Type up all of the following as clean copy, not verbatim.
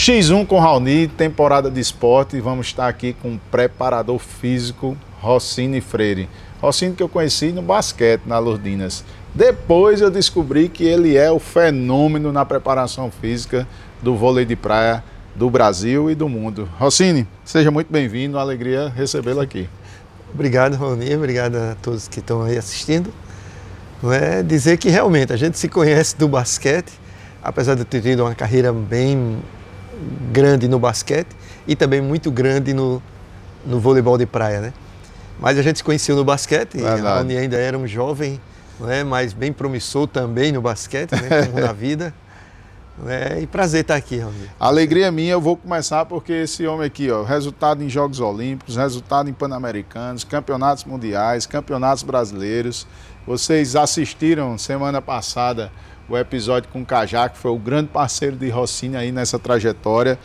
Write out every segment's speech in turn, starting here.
X1 com Raoni, temporada de esporte, e vamos estar aqui com o preparador físico Rossini Freire. Rossini que eu conheci no basquete, na Lourdinas. Depois eu descobri que ele é o fenômeno na preparação física do vôlei de praia do Brasil e do mundo. Rossini, seja muito bem-vindo, uma alegria recebê-lo aqui. Obrigado, Raoni, obrigado a todos que estão aí assistindo. Não é dizer que realmente a gente se conhece do basquete, apesar de eu ter tido uma carreira bem grande no basquete e também muito grande no voleibol de praia, né? Mas a gente se conheceu no basquete, e a Raoni ainda era um jovem, não é? Mas bem promissor também no basquete, né? Como na vida. E prazer estar aqui, Raoni. Alegria minha, eu vou começar porque esse homem aqui, ó, resultado em Jogos Olímpicos, resultado em Pan-Americanos, campeonatos mundiais, campeonatos brasileiros. Vocês assistiram semana passada o episódio com o Cajá, que foi o grande parceiro de Rossini aí nessa trajetória.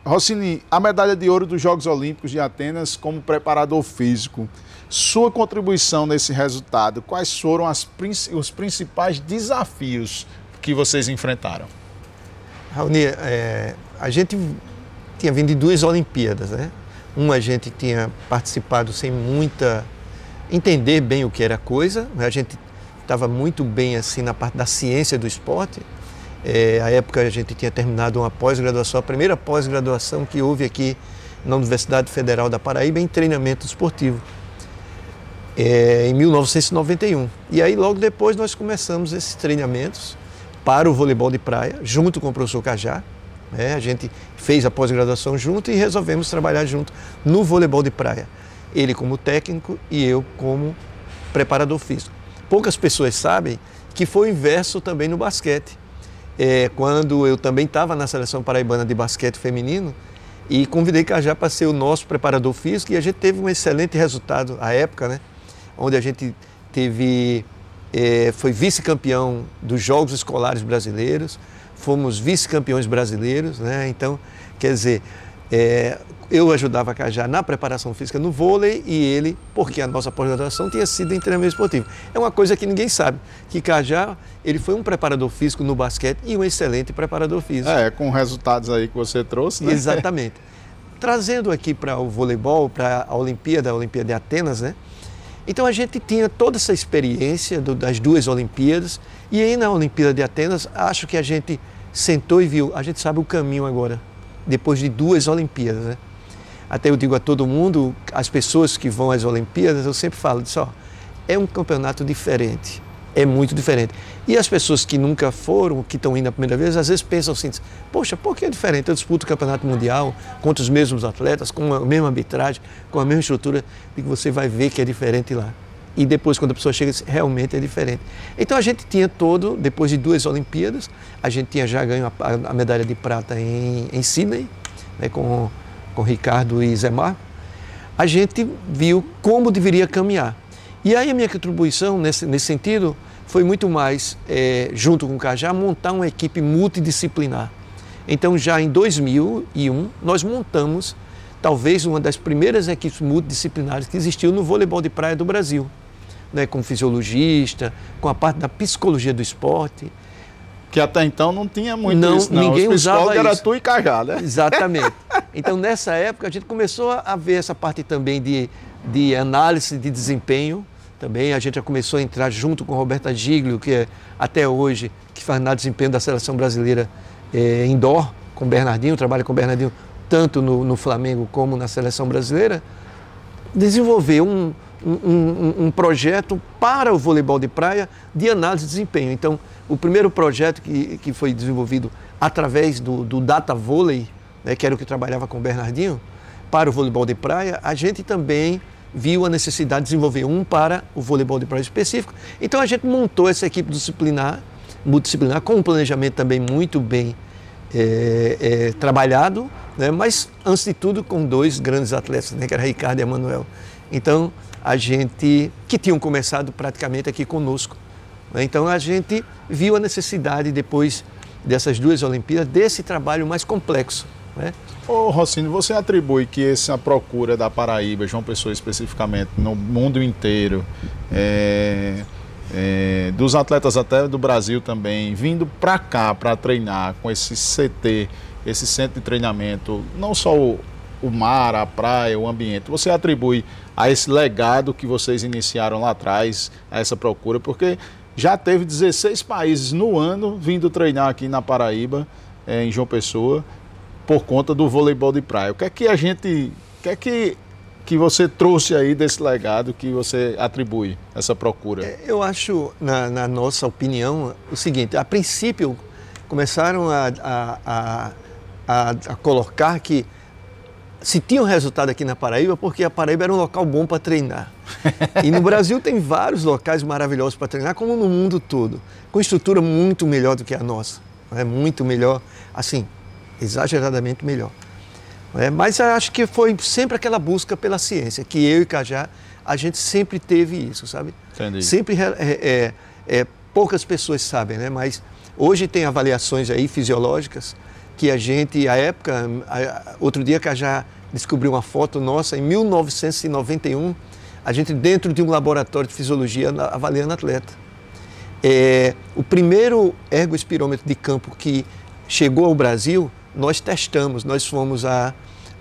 Rossini, a medalha de ouro dos Jogos Olímpicos de Atenas como preparador físico, sua contribuição nesse resultado, quais foram os principais desafios que vocês enfrentaram? Raoni, a gente tinha vindo de 2 Olimpíadas, né? Uma a gente tinha participado sem entender bem o que era a coisa, a gente estava muito bem assim na parte da ciência do esporte. À época a gente tinha terminado uma pós-graduação, a primeira pós-graduação que houve aqui na Universidade Federal da Paraíba em treinamento esportivo, em 1991. E aí logo depois nós começamos esses treinamentos para o voleibol de praia, junto com o professor Cajá. A gente fez a pós-graduação junto e resolvemos trabalhar junto no voleibol de praia. Ele como técnico e eu como preparador físico. Poucas pessoas sabem que foi o inverso também no basquete. Quando eu também estava na seleção paraibana de basquete feminino e convidei Cajá para ser o nosso preparador físico, e a gente teve um excelente resultado à época, né? Onde a gente foi vice-campeão dos Jogos Escolares Brasileiros, fomos vice-campeões brasileiros, né? Então, quer dizer, eu ajudava a Cajá na preparação física no vôlei e ele, porque a nossa pós-graduação tinha sido em treinamento esportivo. É uma coisa que ninguém sabe, que Cajá, ele foi um preparador físico no basquete e um excelente preparador físico. Com resultados aí que você trouxe, né? Exatamente. Trazendo aqui para o voleibol, para a Olimpíada de Atenas, né? Então a gente tinha toda essa experiência das 2 Olimpíadas, e aí na Olimpíada de Atenas, acho que a gente sentou e viu, a gente sabe o caminho agora, depois de 2 Olimpíadas, né? Até eu digo a todo mundo, as pessoas que vão às Olimpíadas, eu sempre falo disso, é um campeonato diferente, é muito diferente. E as pessoas que nunca foram, que estão indo a primeira vez, às vezes pensam assim, poxa, por que é diferente? Eu disputo o campeonato mundial contra os mesmos atletas, com a mesma arbitragem, com a mesma estrutura, e você vai ver que é diferente lá. E depois, quando a pessoa chega, realmente é diferente. Então a gente tinha depois de 2 Olimpíadas, a gente tinha já ganho a medalha de prata em Sydney, né, com Ricardo e Zemar. A gente viu como deveria caminhar. E aí a minha contribuição nesse sentido foi muito mais, junto com o Cajá, montar uma equipe multidisciplinar. Então já em 2001 nós montamos talvez uma das primeiras equipes multidisciplinares que existiu no voleibol de praia do Brasil, né, com fisiologista, com a parte da psicologia do esporte. Que até então não tinha muito isso, não. Ninguém usava isso. Era tu e Cajá, né? Exatamente. Então, nessa época, a gente começou a ver essa parte também de análise de desempenho. Também a gente já começou a entrar junto com Roberta Giglio, que é até hoje, que faz análise de desempenho da seleção brasileira indoor, com Bernardinho, trabalha com Bernardinho tanto no Flamengo como na seleção brasileira, desenvolver um projeto para o voleibol de praia de análise de desempenho. Então, o primeiro projeto que foi desenvolvido através do Data Volley, né, que era o que trabalhava com o Bernardinho, para o voleibol de praia, a gente também viu a necessidade de desenvolver um para o voleibol de praia específico. Então a gente montou essa equipe multidisciplinar, com um planejamento também muito bem trabalhado, né, mas antes de tudo com 2 grandes atletas, né, que era Ricardo e Emanuel. Então a gente, que tinham começado praticamente aqui conosco, né, então a gente viu a necessidade depois dessas 2 Olimpíadas desse trabalho mais complexo, né? Ô Rossini, você atribui que essa procura da Paraíba, João Pessoa especificamente, no mundo inteiro, dos atletas até do Brasil também, vindo para cá para treinar com esse CT esse centro de treinamento, não só o mar, a praia, o ambiente, você atribui a esse legado que vocês iniciaram lá atrás, a essa procura? Porque já teve 16 países no ano vindo treinar aqui na Paraíba, em João Pessoa, por conta do voleibol de praia. O que é que que você trouxe aí desse legado que você atribui essa procura? Eu acho, na nossa opinião, o seguinte: a princípio começaram a colocar que se tinha um resultado aqui na Paraíba, porque a Paraíba era um local bom para treinar. E no Brasil tem vários locais maravilhosos para treinar, como no mundo todo, com estrutura muito melhor do que a nossa. É muito melhor, assim, exageradamente melhor. Mas eu acho que foi sempre aquela busca pela ciência, que eu e Cajá, a gente sempre teve isso, sabe? Entendi. Sempre, poucas pessoas sabem, né? Mas hoje tem avaliações aí fisiológicas que a gente, outro dia Cajá descobriu uma foto nossa, em 1991, a gente dentro de um laboratório de fisiologia avaliando atleta. O primeiro ergoespirômetro de campo que chegou ao Brasil, nós testamos, nós fomos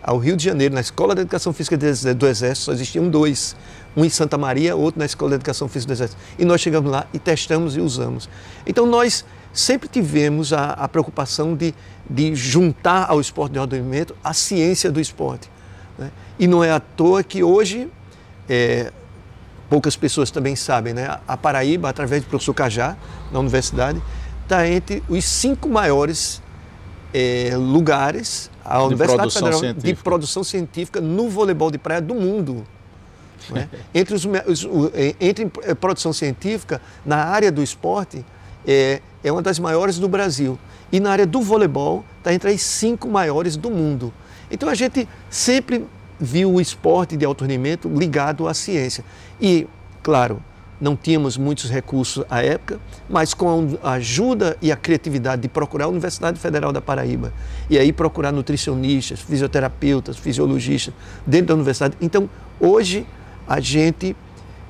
ao Rio de Janeiro, na Escola de Educação Física do Exército, só existiam dois, um em Santa Maria, outro na Escola de Educação Física do Exército. E nós chegamos lá e testamos e usamos. Então nós sempre tivemos a preocupação de juntar ao esporte de alto rendimento a ciência do esporte, né? E não é à toa que hoje, poucas pessoas também sabem, né? A Paraíba, através do professor Cajá, na universidade, está entre os 5 maiores lugares, a Universidade Federal de Produção Científica no voleibol de praia do mundo. Né? Entre produção científica, na área do esporte, é uma das maiores do Brasil. E na área do voleibol, está entre as 5 maiores do mundo. Então a gente sempre viu o esporte de alto rendimento ligado à ciência. E, claro, não tínhamos muitos recursos à época, mas com a ajuda e a criatividade de procurar a Universidade Federal da Paraíba, e aí procurar nutricionistas, fisioterapeutas, fisiologistas dentro da universidade. Então, hoje, a gente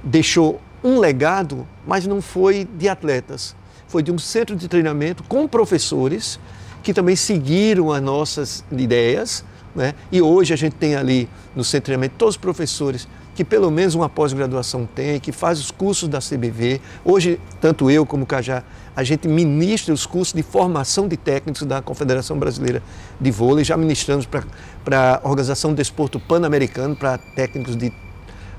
deixou um legado, mas não foi de atletas, foi de um centro de treinamento com professores que também seguiram as nossas ideias, né? E hoje a gente tem ali no centro de treinamento todos os professores que pelo menos uma pós-graduação tem, que faz os cursos da CBV. Hoje, tanto eu como o Cajá, a gente ministra os cursos de formação de técnicos da Confederação Brasileira de Vôlei, já ministramos para a Organização do Desporto Pan-Americano, para técnicos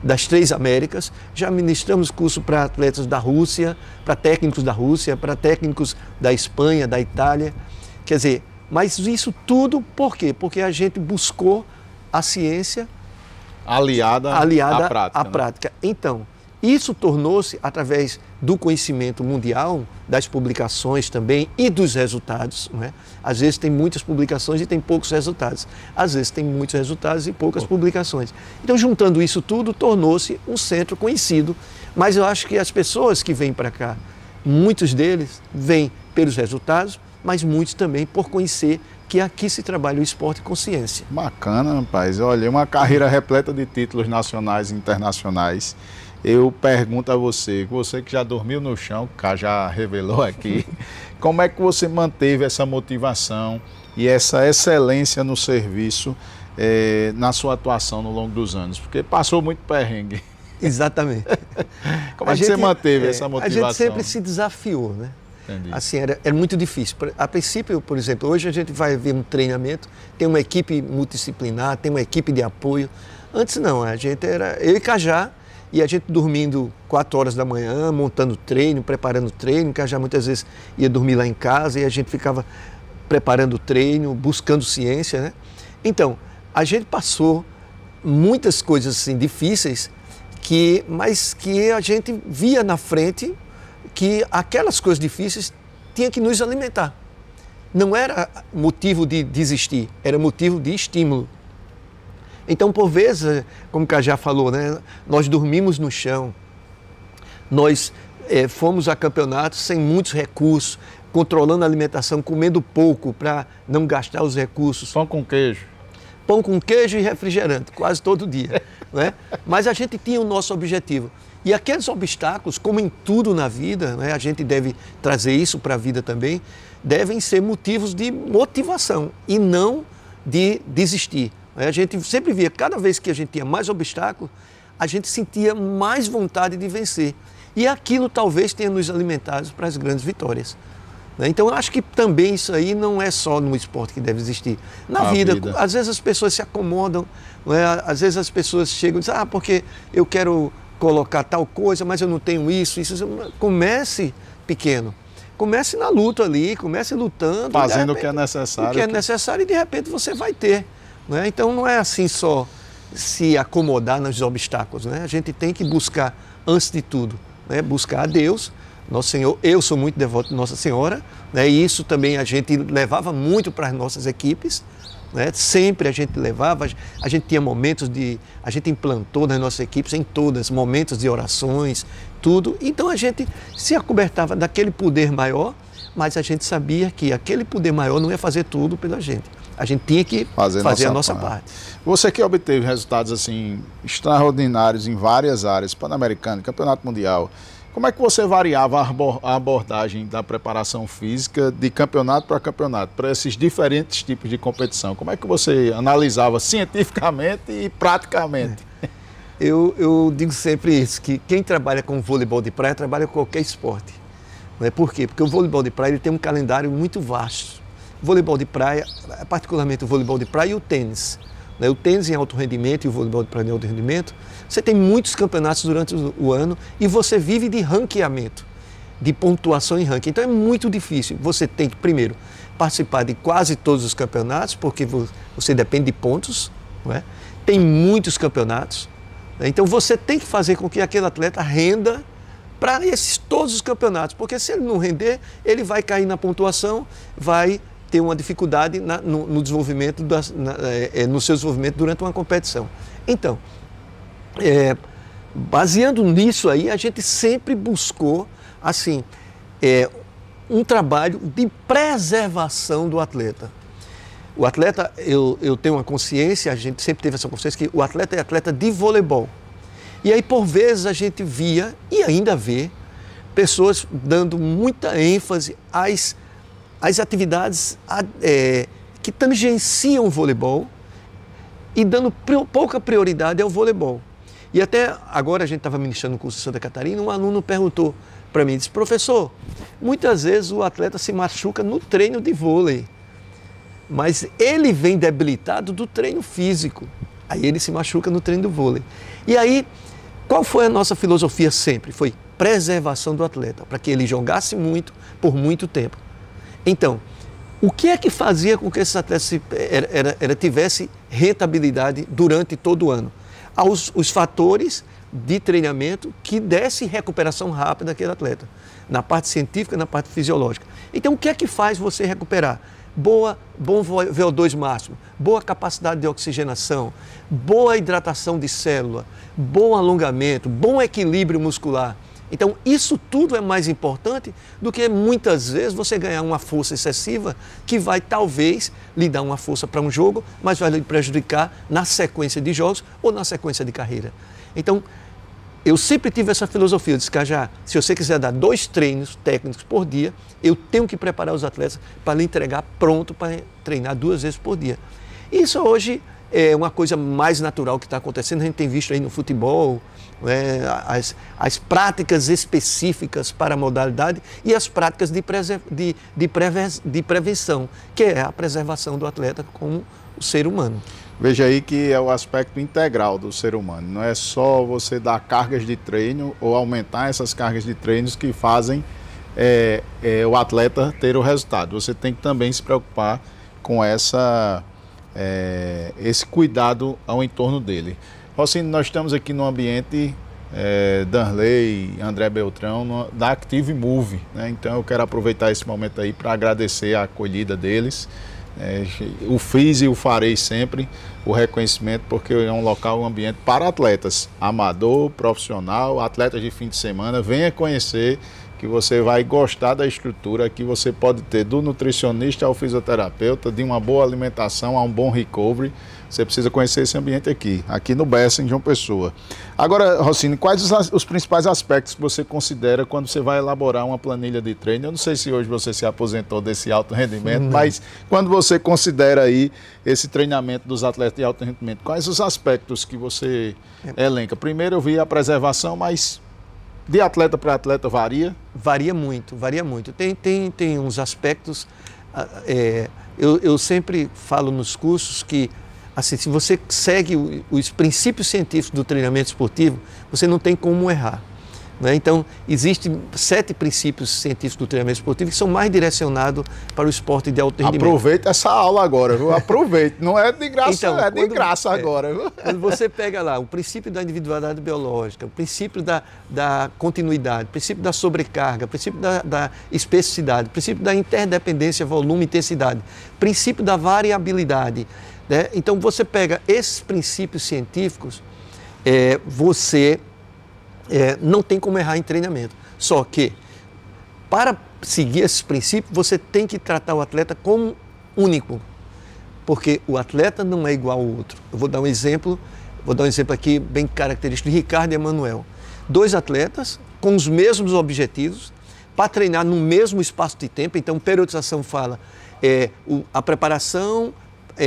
das 3 Américas, já ministramos curso para atletas da Rússia, para técnicos da Rússia, para técnicos da Espanha, da Itália. Quer dizer, mas isso tudo por quê? Porque a gente buscou a ciência aliada à prática. Então, isso tornou-se, através do conhecimento mundial, das publicações também e dos resultados, né? Às vezes tem muitas publicações e tem poucos resultados. Às vezes tem muitos resultados e poucas publicações. Então, juntando isso tudo, tornou-se um centro conhecido. Mas eu acho que as pessoas que vêm para cá, muitos deles vêm pelos resultados, mas muitos também por conhecer que aqui se trabalha o esporte com ciência. Bacana, rapaz. Olha, uma carreira repleta de títulos nacionais e internacionais. Eu pergunto a você que já dormiu no chão, que já revelou aqui, como é que você manteve essa motivação e essa excelência no serviço na sua atuação no longo dos anos? Porque passou muito perrengue. Exatamente. Como é que você manteve essa motivação? A gente sempre se desafiou, né? Entendi. Assim, era muito difícil. A princípio, por exemplo, hoje a gente vai ver um treinamento, tem uma equipe multidisciplinar, tem uma equipe de apoio. Antes não, a gente era eu e Cajá, e a gente dormindo 4 horas da manhã, montando treino, preparando treino. Cajá muitas vezes ia dormir lá em casa e a gente ficava preparando treino, buscando ciência, né? Então, a gente passou muitas coisas assim difíceis, mas que a gente via na frente que aquelas coisas difíceis tinham que nos alimentar. Não era motivo de desistir, era motivo de estímulo. Então, por vezes, como o Cajá falou, né, nós dormimos no chão, nós fomos a campeonatos sem muitos recursos, controlando a alimentação, comendo pouco para não gastar os recursos. Pão com queijo. Pão com queijo e refrigerante, quase todo dia. né? Mas a gente tinha o nosso objetivo. E aqueles obstáculos, como em tudo na vida, né, a gente deve trazer isso para a vida também, devem ser motivos de motivação e não de desistir. A gente sempre via, cada vez que a gente tinha mais obstáculos, a gente sentia mais vontade de vencer. E aquilo talvez tenha nos alimentado para as grandes vitórias. Então, eu acho que também isso aí não é só no esporte que deve existir. Na vida, às vezes as pessoas se acomodam, né? Às vezes as pessoas chegam e dizem, porque eu quero colocar tal coisa, mas eu não tenho isso. Comece pequeno. Comece na luta ali, comece lutando. Fazendo o que é necessário. O que é necessário e de repente você vai ter. Né? Então, não é assim só se acomodar nos obstáculos. Né? A gente tem que buscar, antes de tudo, né? Buscar a Deus, Nosso Senhor. Eu sou muito devoto de Nossa Senhora, né? E isso também a gente levava muito para as nossas equipes, né? Sempre a gente levava, a gente tinha momentos a gente implantou nas nossas equipes, em todas, momentos de orações, tudo. Então a gente se acobertava daquele poder maior, mas a gente sabia que aquele poder maior não ia fazer tudo pela gente. A gente tinha que fazer a nossa parte. Você que obteve resultados assim extraordinários em várias áreas, Pan-Americano, Campeonato Mundial, como é que você variava a abordagem da preparação física de campeonato para campeonato, para esses diferentes tipos de competição? Como é que você analisava cientificamente e praticamente? Eu digo sempre isso, que quem trabalha com vôleibol de praia trabalha com qualquer esporte. Por quê? Porque o vôleibol de praia ele tem um calendário muito vasto. O vôleibol de praia, particularmente o vôleibol de praia e o tênis. O tênis em alto rendimento e o vôleibol de praia em alto rendimento, você tem muitos campeonatos durante o ano e você vive de ranqueamento, de pontuação em ranking. Então é muito difícil. Você tem que, primeiro, participar de quase todos os campeonatos, porque você depende de pontos, não é? Tem muitos campeonatos. Então você tem que fazer com que aquele atleta renda para todos os campeonatos, porque se ele não render, ele vai cair na pontuação, vai ter uma dificuldade no desenvolvimento, no seu desenvolvimento durante uma competição. Então, baseando nisso aí, a gente sempre buscou, assim, um trabalho de preservação do atleta. O atleta, eu tenho uma consciência, a gente sempre teve essa consciência, que o atleta é atleta de voleibol. E aí, por vezes, a gente via, e ainda vê, pessoas dando muita ênfase às atividades que tangenciam o voleibol e dando pouca prioridade ao voleibol. E até agora a gente estava ministrando no curso de Santa Catarina, um aluno perguntou para mim, disse, professor, muitas vezes o atleta se machuca no treino de vôlei, mas ele vem debilitado do treino físico, aí ele se machuca no treino do vôlei. E aí, qual foi a nossa filosofia sempre? Foi preservação do atleta, para que ele jogasse muito, por muito tempo. Então, o que é que fazia com que esse atleta tivesse rentabilidade durante todo o ano? Os fatores de treinamento que desse recuperação rápida daquele atleta, na parte científica e na parte fisiológica. Então, o que é que faz você recuperar? Bom VO2 máximo, boa capacidade de oxigenação, boa hidratação de célula, bom alongamento, bom equilíbrio muscular. Então, isso tudo é mais importante do que muitas vezes você ganhar uma força excessiva que vai talvez lhe dar uma força para um jogo, mas vai lhe prejudicar na sequência de jogos ou na sequência de carreira. Então, eu sempre tive essa filosofia, eu disse, Cajá, se você quiser dar 2 treinos técnicos por dia, eu tenho que preparar os atletas para lhe entregar pronto para treinar 2 vezes por dia. Isso hoje é uma coisa mais natural que está acontecendo, a gente tem visto aí no futebol, as práticas específicas para a modalidade e as práticas de prevenção, que é a preservação do atleta como o ser humano. Veja aí que é o aspecto integral do ser humano, não é só você dar cargas de treino ou aumentar essas cargas de treinos que fazem o atleta ter o resultado. Você tem que também se preocupar com esse cuidado ao entorno dele. Rossini, nós estamos aqui no ambiente Danley e André Beltrão da Active Move, né? Então eu quero aproveitar esse momento aí para agradecer a acolhida deles. O fiz e o farei sempre, o reconhecimento, porque é um local, um ambiente para atletas, amador, profissional, atletas de fim de semana. Venha conhecer que você vai gostar da estrutura que você pode ter do nutricionista ao fisioterapeuta, de uma boa alimentação a um bom recovery. Você precisa conhecer esse ambiente aqui no Bessa, em João Pessoa. Agora, Rossini, quais os principais aspectos que você considera quando você vai elaborar uma planilha de treino? Eu não sei se hoje você se aposentou desse alto rendimento, mas quando você considera aí esse treinamento dos atletas de alto rendimento, quais os aspectos que você elenca? Primeiro eu vi a preservação, mas de atleta para atleta varia? Varia muito, varia muito. Tem uns aspectos, eu sempre falo nos cursos que, assim, se você segue os princípios científicos do treinamento esportivo, você não tem como errar, né? Então, existem 7 princípios científicos do treinamento esportivo que são mais direcionados para o esporte de alto rendimento. Aproveita essa aula agora, viu? Aproveite. Não é de graça, então, é de graça agora. Viu? Quando você pega lá o princípio da individualidade biológica, o princípio da continuidade, o princípio da sobrecarga, o princípio da especificidade, o princípio da interdependência, volume e intensidade, o princípio da variabilidade, né? Então, você pega esses princípios científicos, você não tem como errar em treinamento. Só que, para seguir esses princípios, você tem que tratar o atleta como único, porque o atleta não é igual ao outro. Eu vou dar um exemplo aqui bem característico de Ricardo e Emanuel. 2 atletas com os mesmos objetivos, para treinar no mesmo espaço de tempo. Então, periodização fala a preparação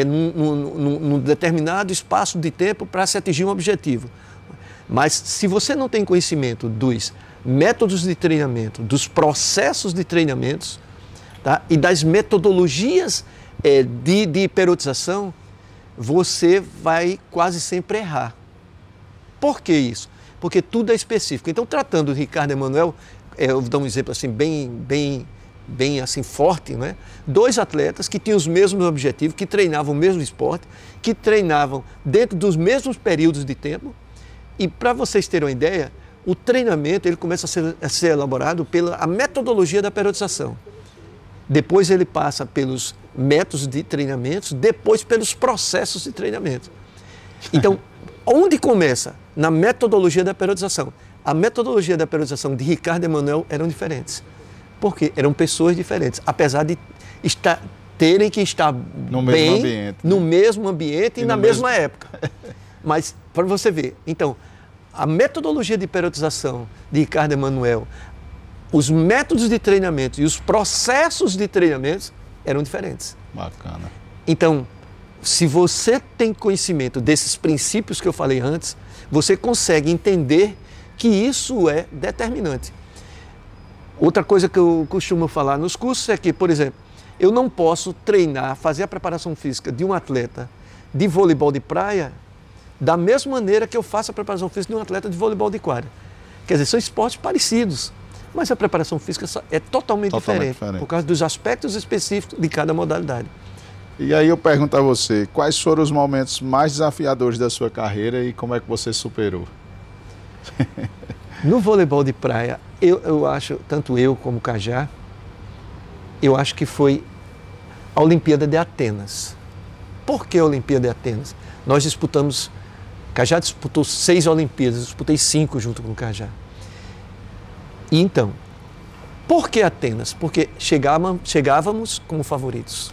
num determinado espaço de tempo para se atingir um objetivo. Mas se você não tem conhecimento dos métodos de treinamento, dos processos de treinamentos, tá? E das metodologias de periodização, você vai quase sempre errar. Por que isso? Porque tudo é específico. Então, tratando de Ricardo e Emanuel, eu vou dar um exemplo assim, bem assim, forte, né? 2 atletas que tinham os mesmos objetivos, que treinavam o mesmo esporte, que treinavam dentro dos mesmos períodos de tempo. E para vocês terem uma ideia, o treinamento ele começa a ser elaborado pela metodologia da periodização. Depois ele passa pelos métodos de treinamentos, depois pelos processos de treinamento. Então, onde começa? Na metodologia da periodização. A metodologia da periodização de Ricardo e Emanuel eram diferentes. Porque eram pessoas diferentes, apesar de terem que estar no mesmo ambiente e na mesma época. Mas, para você ver, então, a metodologia de periodização de Ricardo e Emanuel, os métodos de treinamento e os processos de treinamento eram diferentes. Bacana. Então, se você tem conhecimento desses princípios que eu falei antes, você consegue entender que isso é determinante. Outra coisa que eu costumo falar nos cursos é que, por exemplo, eu não posso treinar, fazer a preparação física de um atleta de voleibol de praia da mesma maneira que eu faço a preparação física de um atleta de voleibol de quadra. Quer dizer, são esportes parecidos, mas a preparação física é totalmente diferente, por causa dos aspectos específicos de cada modalidade. E aí eu pergunto a você, quais foram os momentos mais desafiadores da sua carreira e como é que você superou? No voleibol de praia, eu acho, tanto eu como o Cajá, eu acho que foi a Olimpíada de Atenas. Por que a Olimpíada de Atenas? Nós disputamos, Cajá disputou 6 Olimpíadas, eu disputei 5 junto com o Cajá. E então, por que Atenas? Porque chegávamos como favoritos.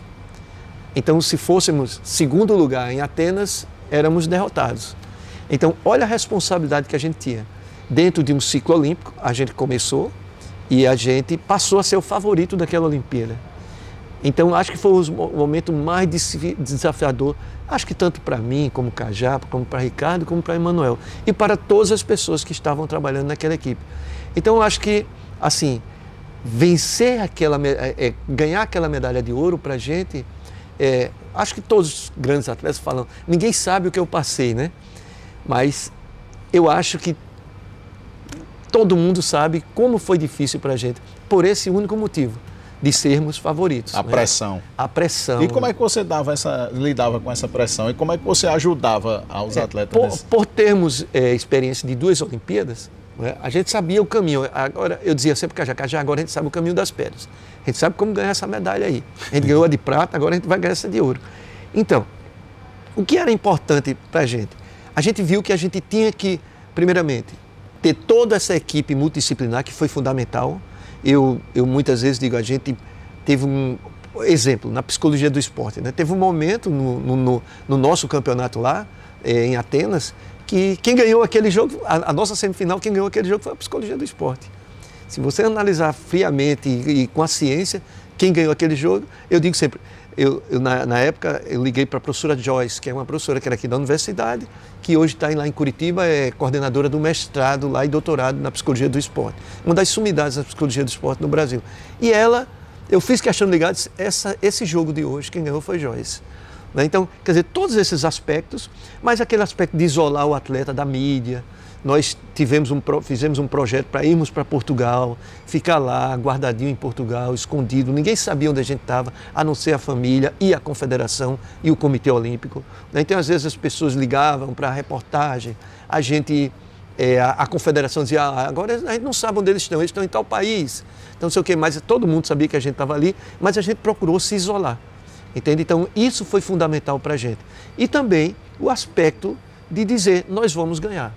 Então, se fôssemos segundo lugar em Atenas, éramos derrotados. Então, olha a responsabilidade que a gente tinha. Dentro de um ciclo olímpico, a gente começou e a gente passou a ser o favorito daquela Olimpíada. Então, acho que foi o momento mais desafiador, acho que tanto para mim, como Cajá, como para Ricardo, como para Emanuel, e para todas as pessoas que estavam trabalhando naquela equipe. Então, acho que, assim, ganhar aquela medalha de ouro para a gente, acho que todos os grandes atletas falam, ninguém sabe o que eu passei, né? Mas eu acho que todo mundo sabe como foi difícil para a gente, por esse único motivo, de sermos favoritos. A pressão. A pressão. E como é que você lidava com essa pressão? E como é que você ajudava aos atletas? Por termos experiência de 2 Olimpíadas, né, a gente sabia o caminho. Agora, eu dizia sempre que já agora a gente sabe o caminho das pedras. A gente sabe como ganhar essa medalha aí. A gente ganhou a de prata, agora a gente vai ganhar essa de ouro. Então, o que era importante para a gente? A gente viu que a gente tinha que, primeiramente, ter toda essa equipe multidisciplinar, que foi fundamental. eu muitas vezes digo, a gente teve um exemplo na psicologia do esporte, né? Teve um momento no nosso campeonato lá, em Atenas, que quem ganhou aquele jogo, a nossa semifinal, quem ganhou aquele jogo foi a psicologia do esporte. Se você analisar friamente e com a ciência, quem ganhou aquele jogo, eu digo sempre, na época eu liguei para a professora Joyce, que é uma professora que era aqui da universidade, que hoje está lá em Curitiba, é coordenadora do mestrado lá e doutorado na psicologia do esporte. Uma das sumidades da psicologia do esporte no Brasil. E eu fiz questão de ligar, disse, esse jogo de hoje, quem ganhou foi Joyce. Então, quer dizer, todos esses aspectos, mas aquele aspecto de isolar o atleta da mídia. Nós fizemos um projeto para irmos para Portugal, ficar lá, guardadinho em Portugal, escondido. Ninguém sabia onde a gente estava, a não ser a família e a confederação e o Comitê Olímpico. Então, às vezes, as pessoas ligavam para a reportagem, a confederação dizia, agora a gente não sabe onde eles estão em tal país. Então, não sei o que, mas todo mundo sabia que a gente estava ali, mas a gente procurou se isolar. Entende? Então, isso foi fundamental para a gente. E também o aspecto de dizer, nós vamos ganhar.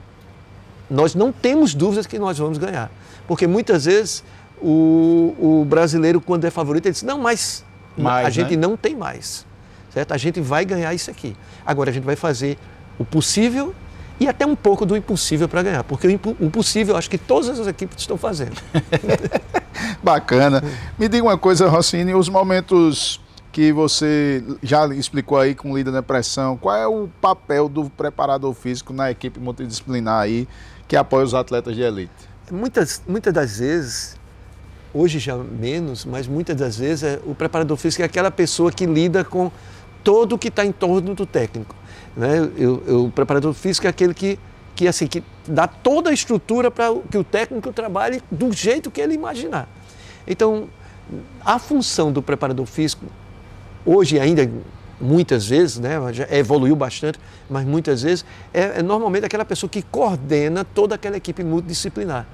Nós não temos dúvidas que nós vamos ganhar. Porque muitas vezes o brasileiro, quando é favorito, ele diz, não, mas a gente não tem mais. Certo? A gente vai ganhar isso aqui. Agora a gente vai fazer o possível e até um pouco do impossível para ganhar. Porque o possível, eu acho que todas as equipes estão fazendo. Bacana. Me diga uma coisa, Rossini, os momentos que você já explicou aí com líder da pressão, qual é o papel do preparador físico na equipe multidisciplinar aí que apoia os atletas de elite? Muitas das vezes, hoje já menos, mas muitas das vezes o preparador físico é aquela pessoa que lida com todo o que está em torno do técnico. Né? O preparador físico é aquele que dá toda a estrutura para que o técnico trabalhe do jeito que ele imaginar. Então, a função do preparador físico, hoje ainda muitas vezes, né, já evoluiu bastante, mas muitas vezes é normalmente aquela pessoa que coordena toda aquela equipe multidisciplinar.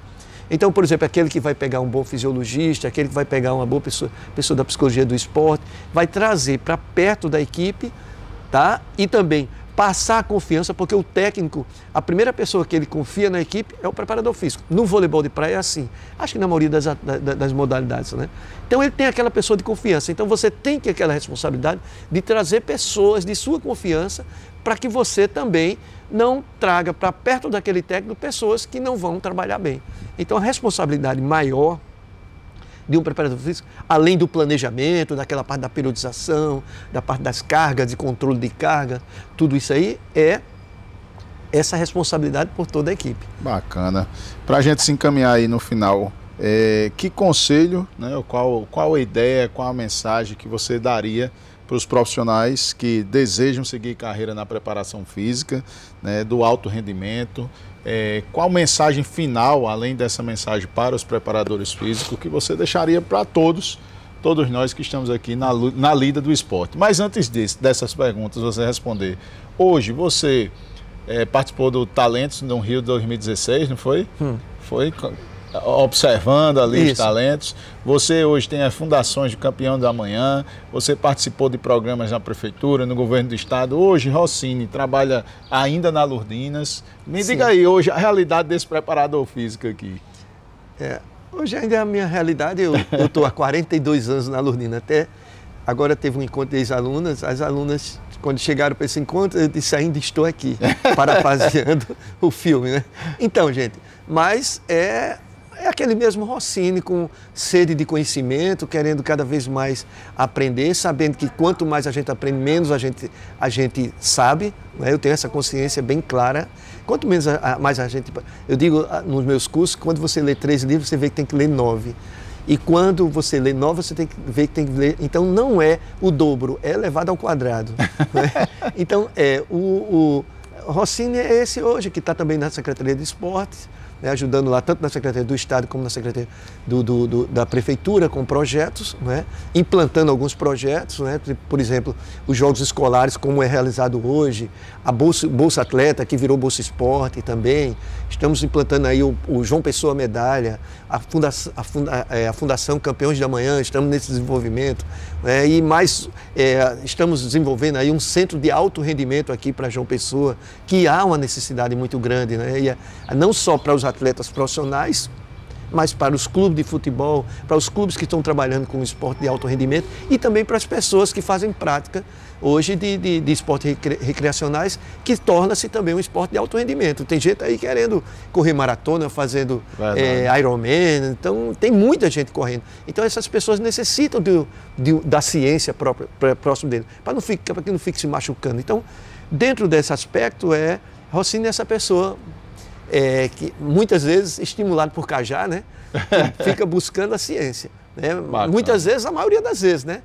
Então, por exemplo, aquele que vai pegar um bom fisiologista, aquele que vai pegar uma boa pessoa da psicologia do esporte, vai trazer para perto da equipe, tá? E também passar a confiança, porque o técnico, a primeira pessoa que ele confia na equipe é o preparador físico. No voleibol de praia é assim. Acho que na maioria das modalidades, né? Então ele tem aquela pessoa de confiança. Então você tem que ter aquela responsabilidade de trazer pessoas de sua confiança para que você também não traga para perto daquele técnico pessoas que não vão trabalhar bem. Então a responsabilidade maior de um preparador físico, além do planejamento, daquela parte da periodização, da parte das cargas, de controle de carga, tudo isso aí é essa responsabilidade por toda a equipe. Bacana. Para a gente se encaminhar aí no final, que conselho, né, qual a ideia, qual a mensagem que você daria para os profissionais que desejam seguir carreira na preparação física, né, do alto rendimento? Qual mensagem final, além dessa mensagem para os preparadores físicos, que você deixaria para todos nós que estamos aqui na lida do esporte? Mas antes dessas perguntas, você responder. Hoje, você participou do Talentos no Rio 2016, não foi? Foi observando ali Isso. Os talentos. Você hoje tem as fundações de Campeão da Manhã, você participou de programas na prefeitura, no governo do estado. Hoje, Rossini trabalha ainda na Lourdinas. Me Sim. diga aí, hoje, a realidade desse preparador físico aqui. Hoje ainda é a minha realidade. Eu estou há 42 anos na Lourdina. Até agora teve um encontro de ex-alunas. As alunas, quando chegaram para esse encontro, eu disse, ainda estou aqui, parafraseando o filme, né? Então, gente, mas é aquele mesmo Rossini com sede de conhecimento, querendo cada vez mais aprender, sabendo que quanto mais a gente aprende, menos a gente sabe, né? Eu tenho essa consciência bem clara. Quanto menos mais a gente... Eu digo nos meus cursos, quando você lê 3 livros, você vê que tem que ler 9. E quando você lê 9, você tem que ver que tem que ler... Então não é o dobro, é elevado ao quadrado. Né? Então o Rossini é esse hoje, que está também na Secretaria de Esportes, né, ajudando lá tanto na Secretaria do Estado como na Secretaria da Prefeitura com projetos, né, implantando alguns projetos, né, por exemplo, os Jogos Escolares, como é realizado hoje, a Bolsa Atleta, que virou Bolsa Esporte também. Estamos implantando aí o João Pessoa Medalha, a Fundação Campeões da Manhã, estamos nesse desenvolvimento. E mais, estamos desenvolvendo aí um centro de alto rendimento aqui para João Pessoa, que há uma necessidade muito grande, né, e não só para os atletas profissionais, mas para os clubes de futebol, para os clubes que estão trabalhando com o esporte de alto rendimento e também para as pessoas que fazem prática hoje de esportes recreacionais, que torna-se também um esporte de alto rendimento. Tem gente aí querendo correr maratona, fazendo Ironman, então tem muita gente correndo. Então essas pessoas necessitam da ciência própria, próximo dele, para que não fique se machucando. Então, dentro desse aspecto, Rossini é essa pessoa que muitas vezes, estimulado por Cajá, né, fica buscando a ciência. Né? Muitas vezes, a maioria das vezes, né?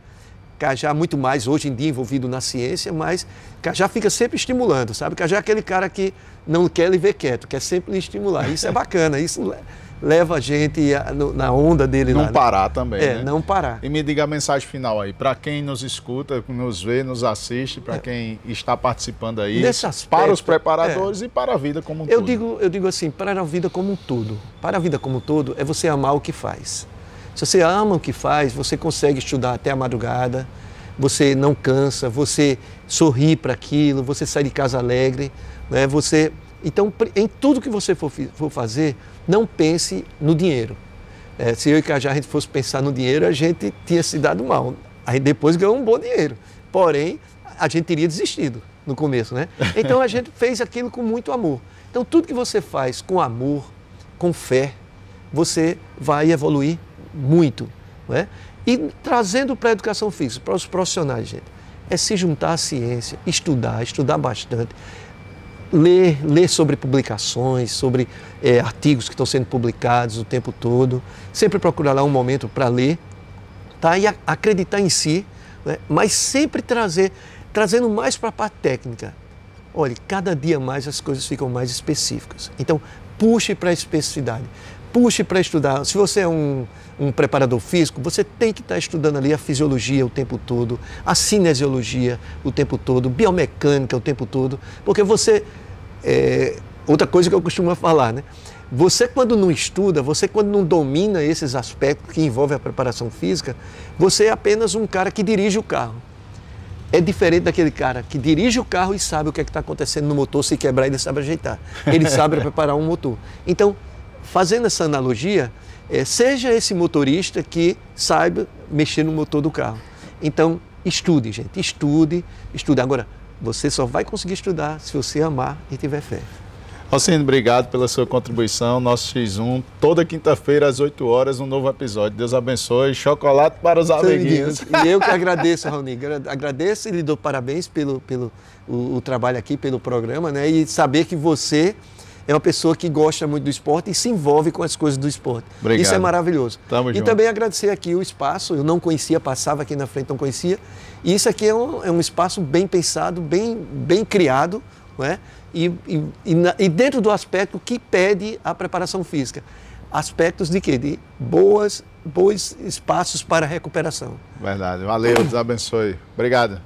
Cajá muito mais hoje em dia envolvido na ciência, mas Cajá fica sempre estimulando, sabe? Cajá é aquele cara que não quer lhe ver quieto, quer sempre lhe estimular. Isso é bacana, isso leva a gente na onda dele lá. Não parar também, né? Não parar. E me diga a mensagem final aí, para quem nos escuta, nos vê, nos assiste, para quem está participando aí, aspecto, para os preparadores e para a vida como um todo. Eu digo assim, para a vida como um todo. Para a vida como um todo é você amar o que faz. Se você ama o que faz, você consegue estudar até a madrugada, você não cansa, você sorri para aquilo, você sai de casa alegre, né? Então, em tudo que você for fazer, não pense no dinheiro. Se eu e Cajá a gente fosse pensar no dinheiro, a gente tinha se dado mal. Aí depois ganhou um bom dinheiro. Porém, a gente teria desistido no começo, né? Então a gente fez aquilo com muito amor. Então tudo que você faz com amor, com fé, você vai evoluir muito, né? E trazendo para a educação física, para os profissionais, gente, é se juntar à ciência, estudar bastante, ler sobre publicações, sobre artigos que estão sendo publicados o tempo todo, sempre procurar lá um momento para ler, tá? E acreditar em si, né? Mas sempre trazendo mais para a parte técnica. Olha, cada dia mais as coisas ficam mais específicas. Então, puxe para a especificidade. Puxe para estudar. Se você é um preparador físico, você tem que estar estudando ali a fisiologia o tempo todo, a cinesiologia o tempo todo, biomecânica o tempo todo, porque outra coisa que eu costumo falar, né? Você quando não estuda, você quando não domina esses aspectos que envolvem a preparação física, você é apenas um cara que dirige o carro. É diferente daquele cara que dirige o carro e sabe o que é que está acontecendo no motor, se quebrar ele sabe ajeitar. Ele sabe preparar um motor. Então, fazendo essa analogia, seja esse motorista que saiba mexer no motor do carro. Então, estude, gente, estude. Agora, você só vai conseguir estudar se você amar e tiver fé. Rossini, obrigado pela sua contribuição. Nosso X1, toda quinta-feira às 8 horas, um novo episódio. Deus abençoe. Chocolate para os amiguinhos. E eu que agradeço, Raoni. Agradeço e lhe dou parabéns pelo trabalho aqui, pelo programa, né? E saber que você é uma pessoa que gosta muito do esporte e se envolve com as coisas do esporte. Obrigado. Isso é maravilhoso. Tamo junto. Também agradecer aqui o espaço, eu não conhecia, passava aqui na frente, não conhecia. E isso aqui é um espaço bem pensado, bem criado, não é? E dentro do aspecto que pede a preparação física. Aspectos de quê? De bons espaços para recuperação. Verdade. Valeu, Deus abençoe. Obrigado.